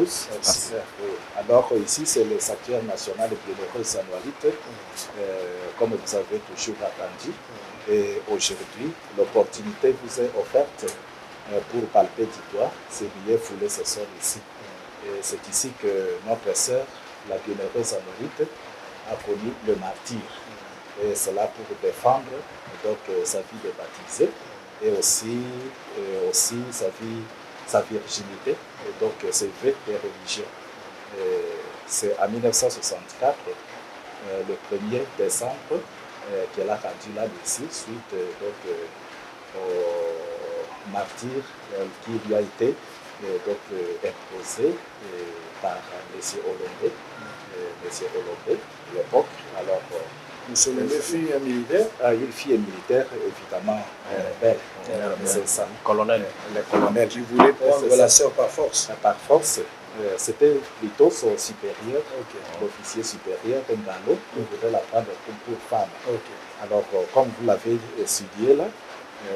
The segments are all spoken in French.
tous. Merci. Alors ici, c'est le sanctuaire national de Bienheureux Sanoirite, comme vous avez toujours attendu. Et aujourd'hui, l'opportunité vous est offerte pour palper du doigt ces billets foulés ce soir ici. Et c'est ici que notre sœur, la Bienheureuse Sanoirite, a connu le martyre. Et cela pour défendre donc, sa vie de baptisée et aussi sa virginité, et donc ses vœux de religion. C'est en 1964, le 1er décembre, qu'elle a rendu la ici, suite au martyre qui lui a été imposé par M. Olombe, à l'époque. Alors, M. Olombe fut un militaire. Une fille militaire, évidemment, rebelle. C'est ça. Colonel. Le colonel. Qui voulait prendre la sœur par force. Par force. C'était plutôt son supérieur, l'officier supérieur, un galop, qui voulait la prendre pour femme. Alors, comme vous l'avez étudié là,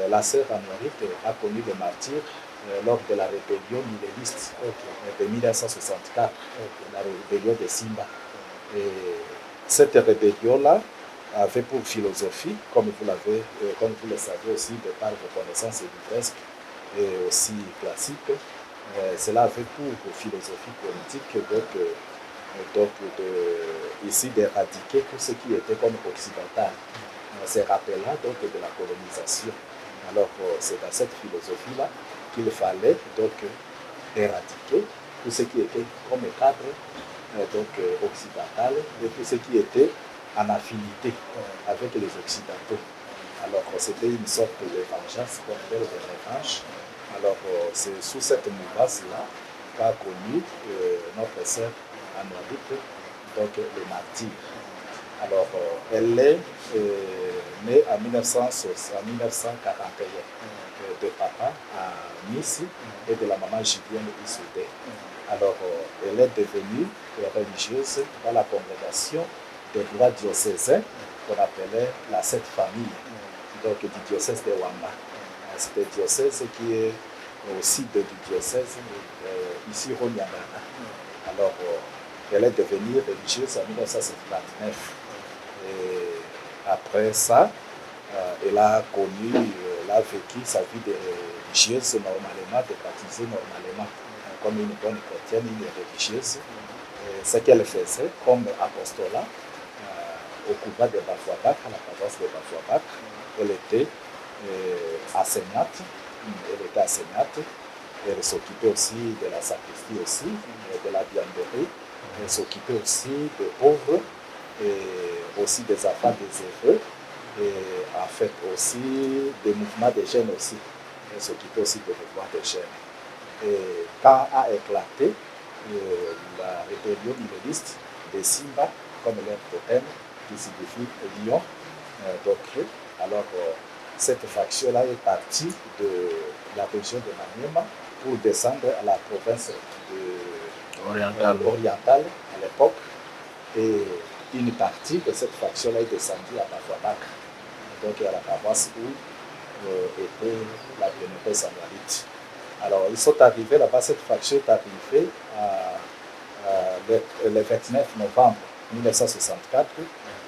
la sœur Anoirite a connu le martyre lors de la rébellion miléliste de 1964, la rébellion de Simba. Et cette rébellion-là avait pour philosophie, comme vous le savez aussi, de par vos connaissances livresques et aussi classiques, cela avait pour philosophie politique ici d'éradiquer tout ce qui était comme occidental, se rappelant donc de la colonisation. Alors c'est dans cette philosophie-là qu'il fallait donc éradiquer tout ce qui était comme cadre occidental et tout ce qui était en affinité avec les Occidentaux. Alors c'était une sorte de vengeance, qu'on appelle de revanche. Alors c'est sous cette mouvance-là qu'a connu notre sœur Anoirite, donc le martyr. Alors elle est née en 1941 de papa à Nice et de la maman Julienne Issoudé. Alors elle est devenue religieuse dans la congrégation des droits diocésains qu'on appelait la Sainte Famille, donc du diocèse de Wamba. C'est un diocèse qui est aussi du diocèse ici au Nyangara. Alors elle est devenue religieuse en 1979. Et après ça, elle a connu, elle a vécu sa vie de religieuse normalement, de baptisée normalement, comme une bonne chrétienne, une religieuse. Ce qu'elle faisait comme apostolat au couvent de Bafouabac, à la paroisse de Bafouabac, elle était enseignante. Elle s'occupait aussi de la sacristie aussi, de la vianderie. Elle s'occupait aussi des pauvres et aussi des enfants des heureux. Et en fait aussi des mouvements de jeunes aussi. Elle s'occupait aussi des mouvements de jeunes. Et quand a éclaté la rébellion miléliste de Simba, comme leur totem, qui signifie lion, alors cette faction-là est partie de la région de Maniema pour descendre à la province orientale à l'époque. Et une partie de cette faction-là est descendue à Bafouabac, donc à la paroisse où était la Bienheureuse Sanoirite. Alors ils sont arrivés là-bas, cette faction est arrivée le 29 novembre 1964,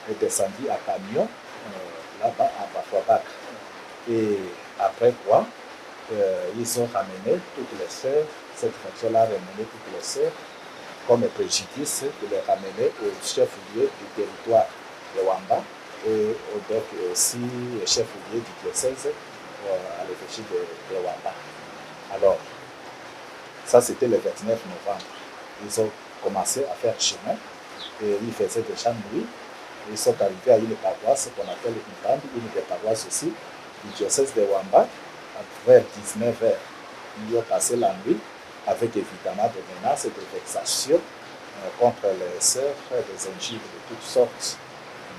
est descendue à camion là-bas à Bafouabac. Et après quoi, ils ont ramené toutes les sœurs, cette faction-là a ramené toutes les sœurs comme préjudice de les ramener au chef-lieu du territoire de Wamba et donc aussi le chef-lieu du diocèse à l'évêché de Wamba. Alors, ça c'était le 29 novembre. Ils ont commencé à faire chemin et ils faisaient déjà nuit. Ils sont arrivés à une paroisse qu'on appelle une des paroisses aussi du diocèse de Wamba. Vers 19h, ils ont passé la nuit avec évidemment des menaces et des vexations contre les sœurs, des injures de toutes sortes.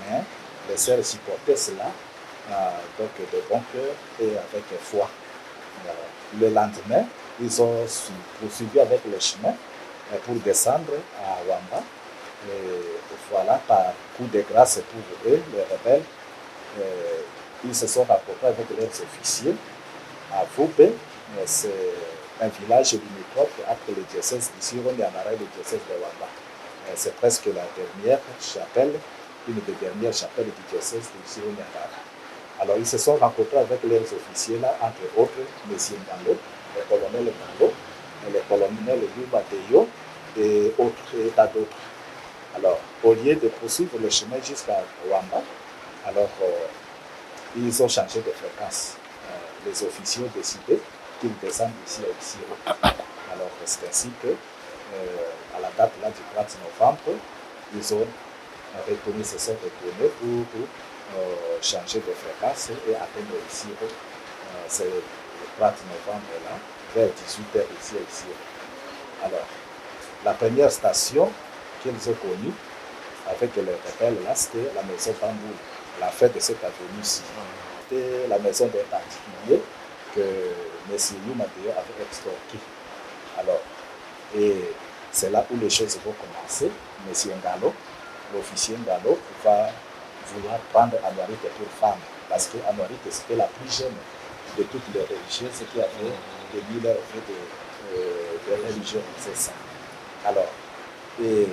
Mais les sœurs supportaient cela donc de bon cœur et avec foi. Le lendemain, ils ont poursuivi avec le chemin pour descendre à Wamba. Et voilà, par coup de grâce pour eux, les rebelles, ils se sont rapprochés avec leurs officiers à Voubé, c'est un village limitrophe entre le diocèse d'Issy-Rouyn-Niangara et le diocèse de Wamba. C'est presque la dernière chapelle, une des dernières chapelles du diocèse d'Issy-Rouyn-Niangara. Alors, ils se sont rencontrés avec leurs officiers là, entre autres, M. Ngalo, le colonel Ngalo, le colonel Yuba Deyo et autres, et tas d'autres. Alors, au lieu de poursuivre le chemin jusqu'à Wamba, alors ils ont changé de fréquence. Les officiers ont décidé qu'ils descendent ici à Issy. Alors, c'est ainsi que, à la date là, du 4 novembre, ils ont retourné, se sont retournés pour changer de fréquence et atteindre ici. C'est le 4 novembre là, vers 18h ici à Issy. Alors, la première station qu'ils ont connue avec le rappel là, c'était la maison Bamboul, la fête de cette avenue-ci. C'était la maison d'un particulier que M. Yumadeo avait extorqué. Alors, et c'est là où les choses vont commencer. M. Ngalo, l'officier Ngalo, va vouloir prendre Anouarite pour femme, parce que Anouarite c'était la plus jeune de toutes les religieuses qui avaient émis leur vie de religion, c'est ça. Alors, et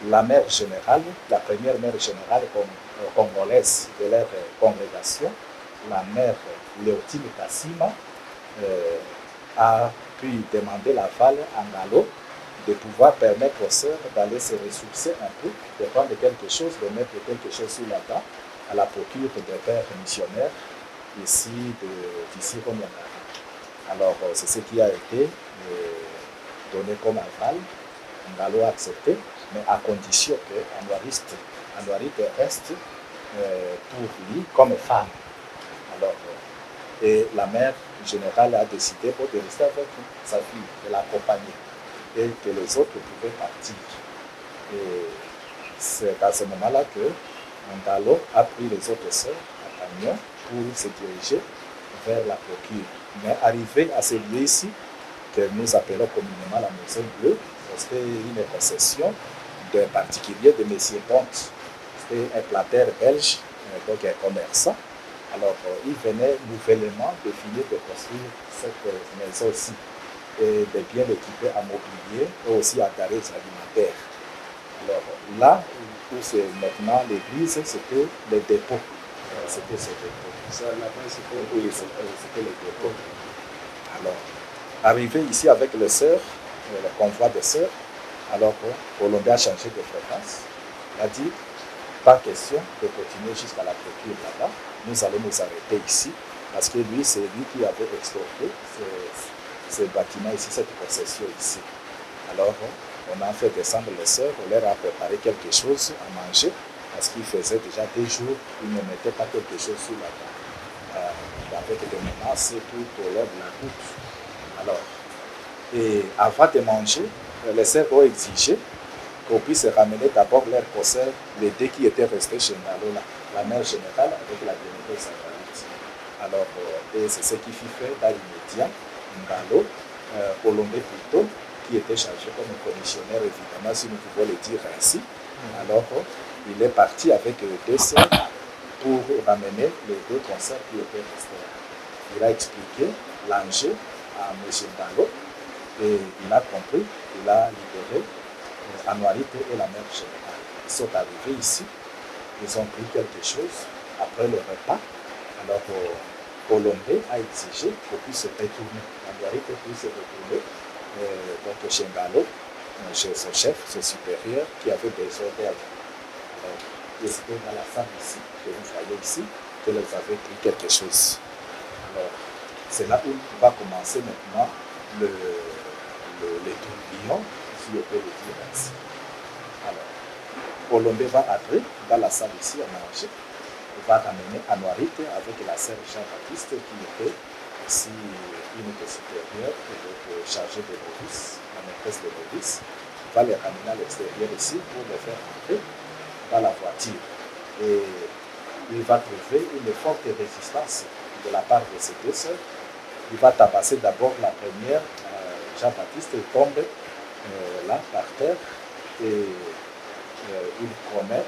la mère générale, la première mère générale congolaise de leur congrégation, la mère Léotine Kassima, a pu demander l'aval à Ngalo de pouvoir permettre aux sœurs d'aller se ressourcer un peu, de prendre quelque chose, de mettre quelque chose sous la dent à la procure des pères missionnaires ici d'Issy-Rouyn-Niangara. Alors, c'est ce qui a été donné comme aval. Ngalo a accepté, mais à condition que Anouarite reste pour lui comme femme. Alors, et la mère générale a décidé de rester avec sa fille, de l'accompagner, et que les autres pouvaient partir. Et c'est à ce moment-là que Ngalo a pris les autres sœurs en camion pour se diriger vers la procure. Mais arrivé à ce lieu-ci, que nous appelons communément la maison bleue, c'était une concession d'un particulier de M. Ponte. C'était un planteur belge, donc un commerçant. Alors, il venait nouvellement de finir de construire cette maison-ci et de bien l'équiper en mobilier et aussi en denrées alimentaires. Alors, là où c'est maintenant l'église, c'était le dépôt. C'était ce dépôt. Ça, là-bas, Oui, c'était le dépôt. Alors, arrivé ici avec les sœurs, le convoi des sœurs, alors Colombia a changé de fréquence. Il a dit, pas question de continuer jusqu'à la procure là-bas. Nous allons nous arrêter ici, parce que lui, c'est lui qui avait extorqué ce bâtiment ici, cette concession ici. Alors, on a fait descendre les sœurs, on leur a préparé quelque chose à manger, parce qu'il faisait déjà des jours qu'ils ne mettaient pas quelque chose sous la table, avec des menaces tout au long de la route. Alors, et avant de manger, les sœurs ont exigé qu'on puisse ramener d'abord leur concert, les deux qui étaient restés chez Ngalo, la mère générale avec la divinité sacralite. Alors, et c'est ce qui fut fait dans l'immédiat. Ngalo, Colombé plutôt, qui était chargé comme commissionnaire, évidemment, si nous pouvons le dire ainsi. Alors, il est parti avec deux sœurs pour ramener les deux concerts qui étaient restés. Il a expliqué l'enjeu à M. Ngalo et il a compris, il a libéré Anouarite et la mère générale. Ils sont arrivés ici, ils ont pris quelque chose après le repas. Alors, Colombé a exigé qu'on puisse se retourner. Anouarite puisse se retourner donc chez Ngalo, chez son chef, son supérieur, qui avait besoin d'elle. Alors, c'était dans la salle ici, que vous voyez ici, qu'elles avaient pris quelque chose. Alors, c'est là où va commencer maintenant le tourbillon, si on peut le dire ainsi. Alors, Colombé va entrer dans la salle ici à manger. Il va ramener Anouarite avec la sœur Jean-Baptiste qui était aussi une des supérieures et donc chargée de novices, la maîtresse de novices. Il va les ramener à l'extérieur ici pour les faire entrer dans la voiture. Et il va trouver une forte résistance de la part de ses deux sœurs. Il va tabasser d'abord la première, Jean-Baptiste, tombe là par terre et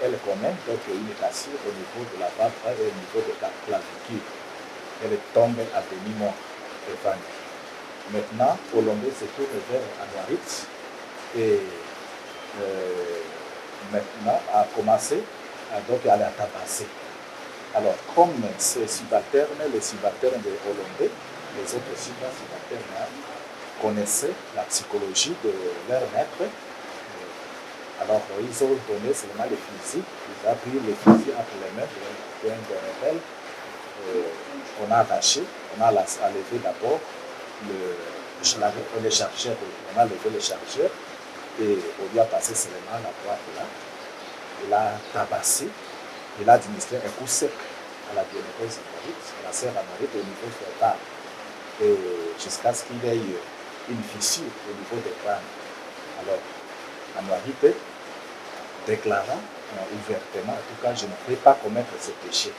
elle commet donc une cassure au niveau de la ventre et au niveau de la clavicule. Elle tombe à demi-mort devant lui. Maintenant, Olombe se tourne vers Anouarit et maintenant a commencé donc à la tabasser. Alors, comme ces subalternes, les subalternes de Olombe, les autres subalternes connaissaient la psychologie de leur maître, alors ils ont donné seulement les fusils, ils ont pris les fusils entre les mains d'un rebelle. On a attaché, on a levé d'abord le chargeur, on a levé le chargeur et on lui a passé seulement la droite là. Il a tabassé, il a administré un coup sec à la bienheureuse Anouarit, à la sœur Anouarit au niveau frontal, et jusqu'à ce qu'il y ait une fissure au niveau des crânes. Alors, Anouarit déclara ouvertement, en tout cas, je ne peux pas commettre ce péché.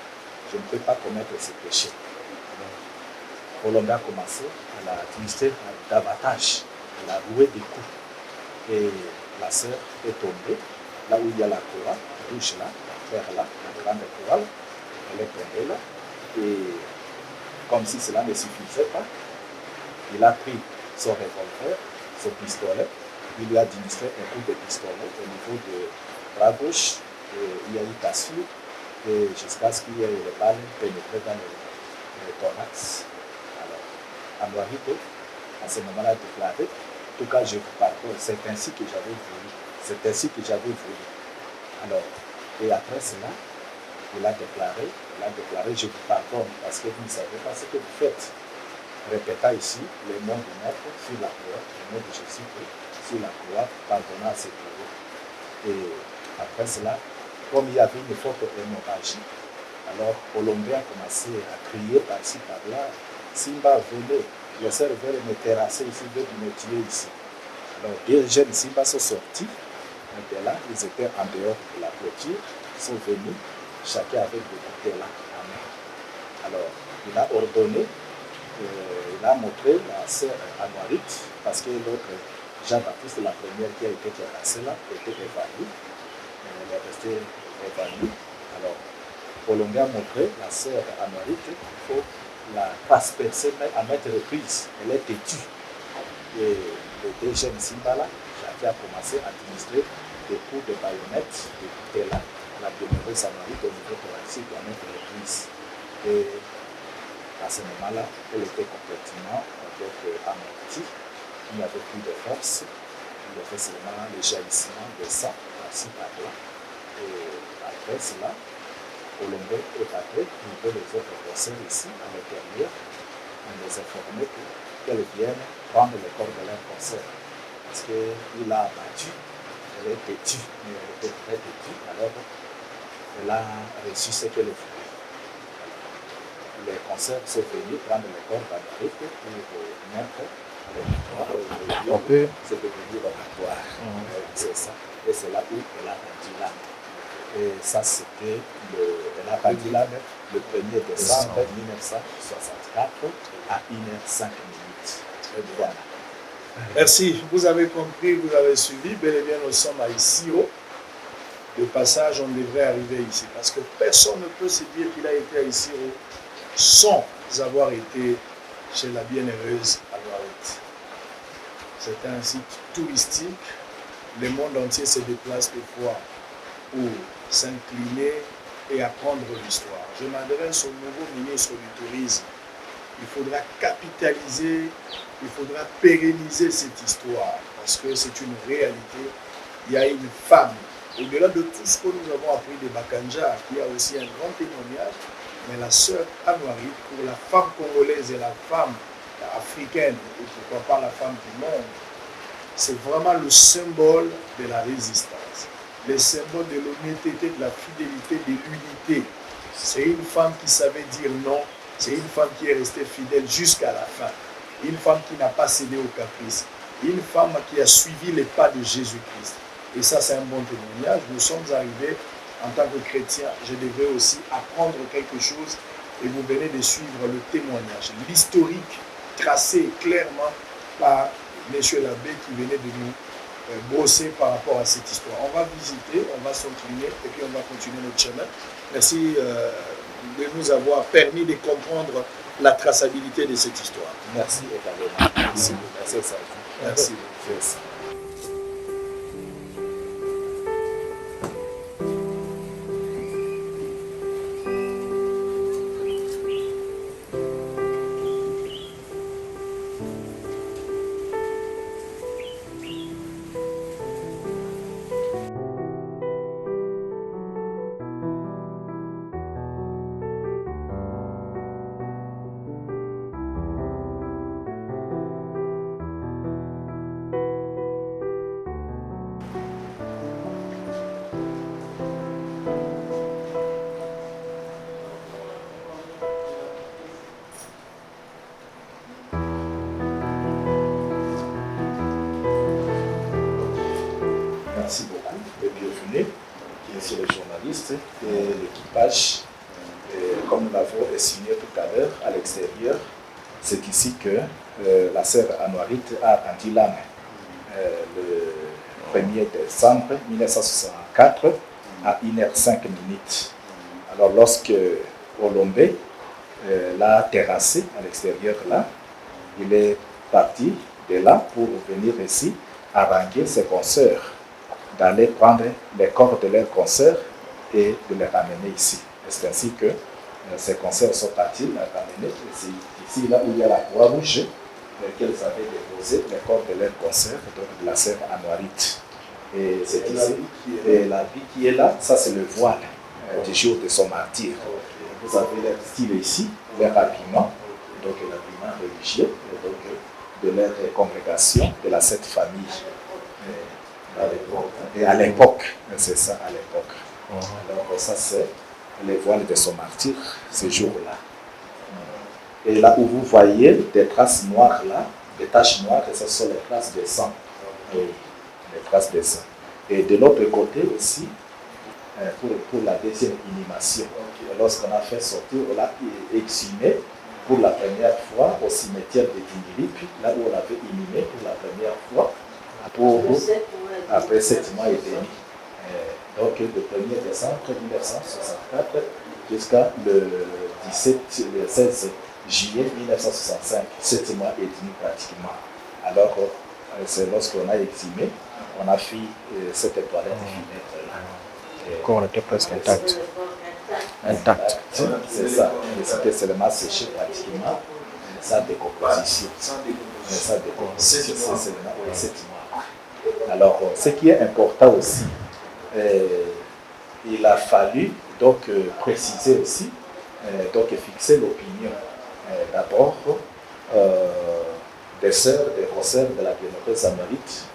Je ne peux pas commettre ce péché. Olombe a commencé à l'administrer davantage, à la rouer des coups. Et la sœur est tombée, là où il y a la chorale, rouge là, la terre là, la grande chorale, elle est tombée là. Et comme si cela ne suffisait pas, il a pris son revolver, son pistolet, il lui a administré un coup de pistolet au niveau de bras gauche, et il y a eu cassure, et jusqu'à ce qu'il y ait les balles pénétrées dans le thorax. Alors, Anouarit, à ce moment-là, a déclaré, en tout cas, je vous pardonne, c'est ainsi que j'avais voulu. C'est ainsi que j'avais voulu. Alors, et après cela, il a déclaré, je vous pardonne parce que vous ne savez pas ce que vous faites. Répéta ici les mots du maître sur la croix, les mots de Jésus sur la croix, pardonnant à ses bourreaux. Et après cela, comme il y avait une forte hémorragie, alors Olombe a commencé à crier par-ci, par-là, Simba venez, les sœurs veulent me terrasser ici, veulent me tuer ici. Alors deux jeunes Simba sont sortis, mais là, ils étaient en dehors de la clôture, sont venus, chacun avec des couteaux là en main. Alors, il a ordonné, il a montré la sœur Anouarit, parce que l'autre, Jean-Baptiste, la première qui a été terrassée là, était évanouie. Elle est restée évanouie. Alors, Olombe a montré la sœur Anouarit qu'il faut la transpercer à maintes reprises. Elle est têtue. Et les deux jeunes Simba là, chacun a commencé à administrer des coups de baïonnette, des coups là, à la bienheureuse Anouarit au niveau thoracique à maintes reprises. Et à ce moment-là, elle était complètement amortie. Il n'y avait plus de force. Il y avait seulement le jaillissement de sang par-ci par-là. Et après cela, Olombe est appelé au niveau des autres personnes ici, à l'intérieur, on les informait qu'elles viennent prendre le corps de leur concert. Parce qu'il a abattu, elle est têtue, mais elle était très têtue, alors elle a reçu ce qu'elle voulait. Les concerts sont venus prendre le corps d'Anouarit pour mettre on peut. C'est devenu oratoire. C'est ça. Et c'est là où elle a rendu l'âme. Et ça, c'était elle a rendu l'âme le 1er décembre 1964 à 1h05. Voilà. Merci. Vous avez compris, vous avez suivi. Bel et bien, nous sommes à Isiro. De passage, on devrait arriver ici. Parce que personne ne peut se dire qu'il a été à Isiro sans avoir été chez la bienheureuse Anouarit. C'est un site touristique. Le monde entier se déplace des fois pour s'incliner et apprendre l'histoire. Je m'adresse au nouveau ministre du Tourisme. Il faudra capitaliser, il faudra pérenniser cette histoire parce que c'est une réalité. Il y a une femme, au-delà de tout ce que nous avons appris de Bakanja, qui a aussi un grand témoignage, mais la sœur Anouarit, pour la femme congolaise et la femme africaine, et pourquoi pas la femme du monde, c'est vraiment le symbole de la résistance, le symbole de l'honnêteté, de la fidélité, de l'unité. C'est une femme qui savait dire non, c'est une femme qui est restée fidèle jusqu'à la fin, une femme qui n'a pas cédé au caprice, une femme qui a suivi les pas de Jésus-Christ. Et ça, c'est un bon témoignage. Nous sommes arrivés en tant que chrétiens, je devrais aussi apprendre quelque chose et vous venez de suivre le témoignage, l'historique tracé clairement par M. l'abbé qui venait de nous brosser par rapport à cette histoire. On va visiter, on va s'incliner et puis on va continuer notre chemin. Merci de nous avoir permis de comprendre la traçabilité de cette histoire. Merci également. Merci. Merci. Merci. Merci. Merci beaucoup et bienvenue, bien sûr les journalistes et l'équipage. Comme nous l'avons signé tout à l'heure à l'extérieur, c'est ici que la sœur Anouarit a rendu l'âme le 1er décembre 1964 à 1h05. Alors lorsque Olombe l'a terrassé à l'extérieur là, il est parti de là pour venir ici haranguer ses consoeurs, d'aller prendre les corps de leurs consoeurs et de les ramener ici. C'est ainsi que ces consoeurs sont partis les ramener ici là où il y a la Croix-Rouge, qu'elles avaient déposé les corps de leurs consoeurs, donc de la sœur Anouarit. Et c'est ici. Et la vie qui est là, ça c'est le voile du jour de son martyr. Vous avez leur style ici, leur habillement, donc l'habillement religieux, donc de leur congrégation, de la Sainte Famille. Et à l'époque, c'est ça, à l'époque. Alors ça c'est les voiles de son martyr, ce jour-là. Et là où vous voyez des traces noires là, des taches noires, ce sont les traces de sang. Oui, les traces de sang. Et de l'autre côté aussi, pour la deuxième inhumation, lorsqu'on a fait sortir, on l'a exhumé pour la première fois au cimetière de Tindirip, là où on l'avait inhumé pour la première fois, après 7 mois et demi. Donc le 1er décembre 1964 jusqu'à le 16 juillet 1965, 7 mois et demi pratiquement. Alors c'est lorsqu'on a exhumé, on a fait cette toilette funèbre-là. Le corps était presque intact. Intact. C'est ça. Et c'était seulement séché pratiquement sa décomposition. Sa décomposition, c'est seulement 7 mois. Alors, ce qui est important aussi, il a fallu donc préciser aussi, donc fixer l'opinion d'abord des sœurs, des consoeurs de la bienheureuse Anouarit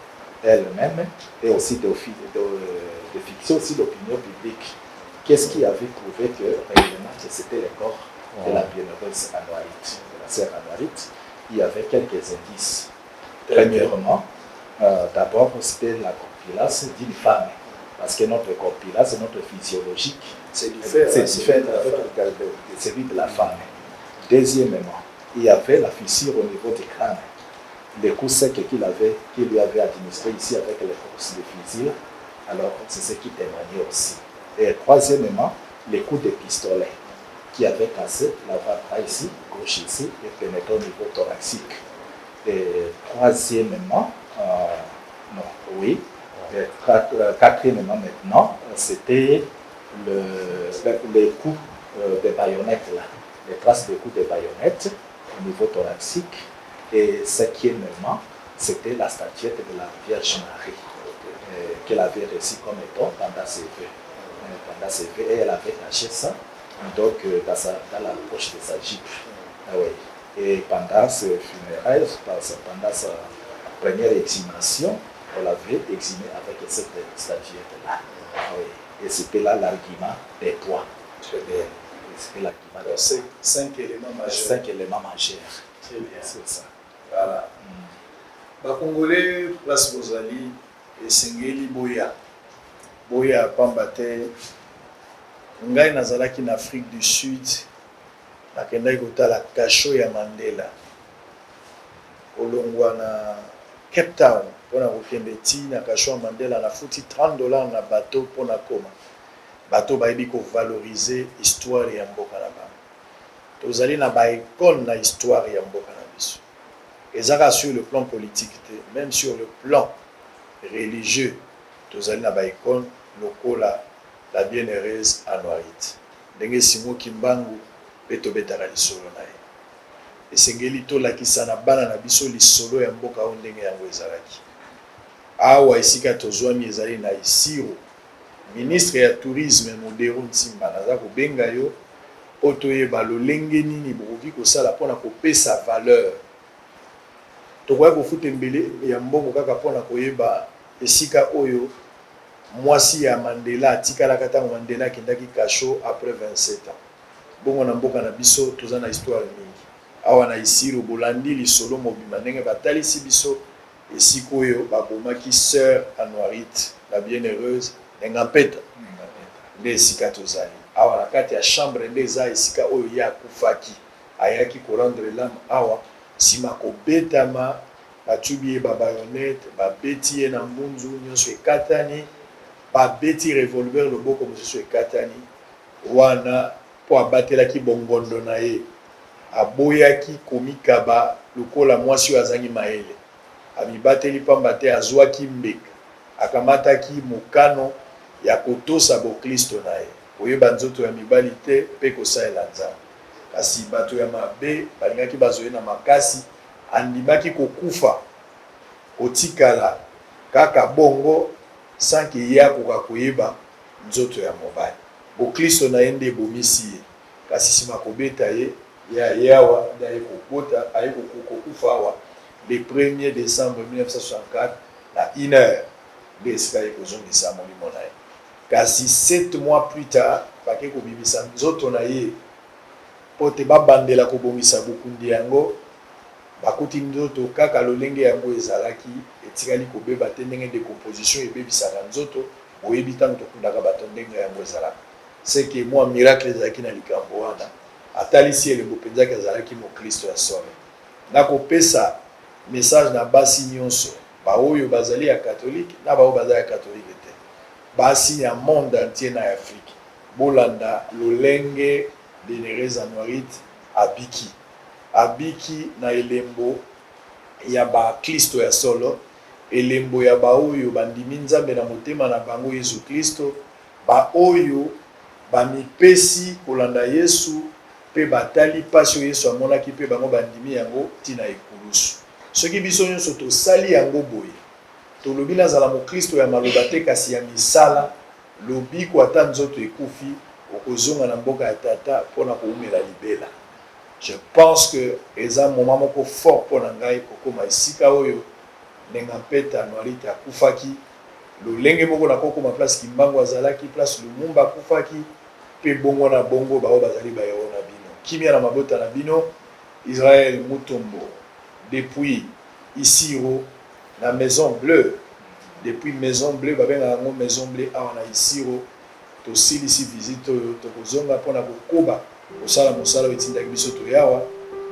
elle-même, et aussi de fixer aussi l'opinion publique. Qu'est-ce qui avait prouvé que réellement c'était le corps de la bienheureuse Anouarit, de la sœur Anouarit? Il y avait quelques indices. Premièrement, d'abord, c'était la corpulence d'une femme. Parce que notre corpulence, notre physiologique, c'est différent de celui de la femme. Deuxièmement, il y avait la fissure au niveau du crâne. Les coups secs qu'il lui avait administrés ici avec les forces de fissure, alors c'est ce qui témoignait aussi. Et troisièmement, les coups de pistolet qui avaient cassé l'avant-bras ici, gauche ici, et pénétré au niveau thoracique. Et troisièmement, quatrièmement maintenant, c'était les coups de baïonnettes là, les traces de coups de baïonnettes au niveau thoracique. Et cinquièmement, c'était la statuette de la Vierge Marie qu'elle avait reçue comme étant pendant ses vœux. Et elle avait caché ça donc, dans la poche de sa jupe. Et pendant ses funérailles, pendant sa première exhumation, on l'avait exhumé avec cette statuette-là. Et c'était là l'argument des poids. C'était l'argument des 5 éléments majeurs. 5 éléments majeurs. Très bien. C'est ça. Voilà. Congolais, place Bozali, et Sengeli Boya. Boya Pambate. Ngai nazalaki en Afrique du Sud. Nakendaki kotala kasho ya Mandela. Olongwa na Cape Town. Pona kokende ti na kasho ya Mandela na futi $30 na bateau pona koma. Bateau bayebi ko valoriser histoire ya mboka na bango. Tozali na ba école na histoire ya mboka na biso. Et ça sur le plan politique, même sur le plan religieux, tous allons à icône lokola la bienheureuse Anouarit. Ndenge Simo Kimbangu beto betala lisolo na ye. Esengeli to lakisa na bana na biso lisolo ya mboka o ndenge yango ezalaki. Awa esika tozwami ezali na Isiro, ministre ya tourisme Modero Ntimba naza kobenga yo otoyeba lolenge nini bokoki kosala mpona kopesa valeur. Tokoya kofuta mbele ya mbongo kaka mpona koyeba esika oyo mwasi ya Mandela atikalaka ntango Mandela akendaki kasho après 27 ans. Bongo na mboka na biso toza na histoire mingi. Awa na Isiro bolandi lisolo mobima ndenge batalisi biso esika oyo babomaki sœur Anouarit la bienheureuse Ngampeta nde esika tozali. Awa na kati ya chambre nde eza esika oyo ye akufaki ayaki korendre l'âme awa nsima kobetama batubi ye babayonete babeti ye na mbunzu nyonso ekatani babeti revolver loboko mosusu ekatani wana mpo abatelaki bongondo na ye aboyaki komikaba lokola mwasi oyo azangi mayele amibateli pamba te azwaki mbeka akamataki mokano ya kotosa boklisto na ye koyeba nzoto ya mibali te mpe kosalela nzambe kasi bato ya mabe balingaki bazoye na makasi andimaki kokufa kotikala kaka bongo sanke ye akoka koyeba nzoto ya mobali boklisto na ye nde ebomisi ye kasi nsima kobeta ye ye awa nde aye kokota aye kokufa awa le 1er décembre 1964 na 1h nde esika ye kozongisa molimo na ye kasi 7 mois plus tard bake kobimisa nzoto na ye mpo te babandela kobongisa bokundi yango bakuti nzoto kaka lolenge yango ezalaki etikali kobeba te ndenge décomposition ebebisaka nzoto oyebi ntango tokundaka bato ndenge yango ezalaka seke mwa miracle ezalaki na likambo wana atalisi elembo mpenzaki azalaki mokristo ya solo nakopesa message na basi nyonso baoyo bazali ya katholike na baoyo bazali ya katholike te basi ya monde entier na Afrique bolanda lolenge Bienheureuse Anouarit abiki na elembo ya baklisto ya solo elembo ya baoyo bandimi nzambe na motema na bango Yesu Kristo baoyo bamipesi kolanda Yesu pe batali pasi Yesu amonaki pe bango bandimi yango tina ekulusu soki biso nyonso tosali yango boye tolobi nazala mokristo ya maloba te kasi ya misala lobiko ata nzoto ekufi okozonga na mboka ya tata mpona koumela libela. Je pense que eza moment moko fort mpona ngai kokoma esika oyo Ngampeta Anouarit akufaki lolenge moko nakokoma place Kimbangu azalaki place Lumumba akufaki pe bongo na bongo bao bazali bayao na bino kimia na mabota na bino Israël Mutombo depuis Isiro la Maison Bleue depuis Maison Bleue babenga yango Maison Bleue awa na Isiro tosilisi visite oyo tokozonga mpona kokoba kosala mosala etindaki biso toyawa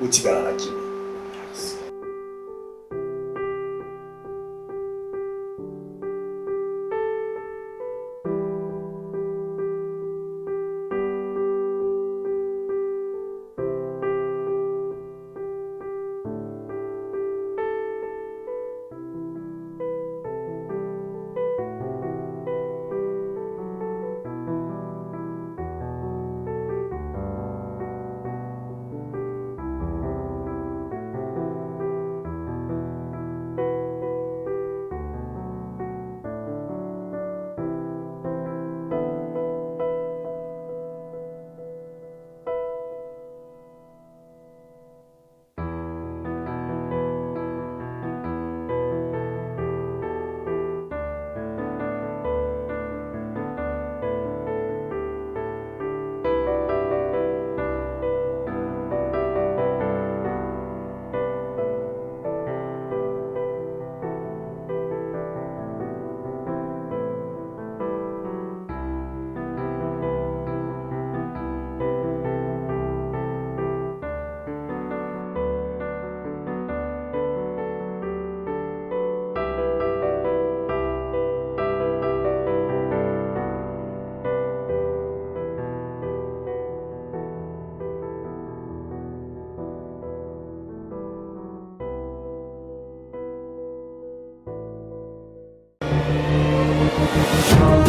botikala na kimi. Merci.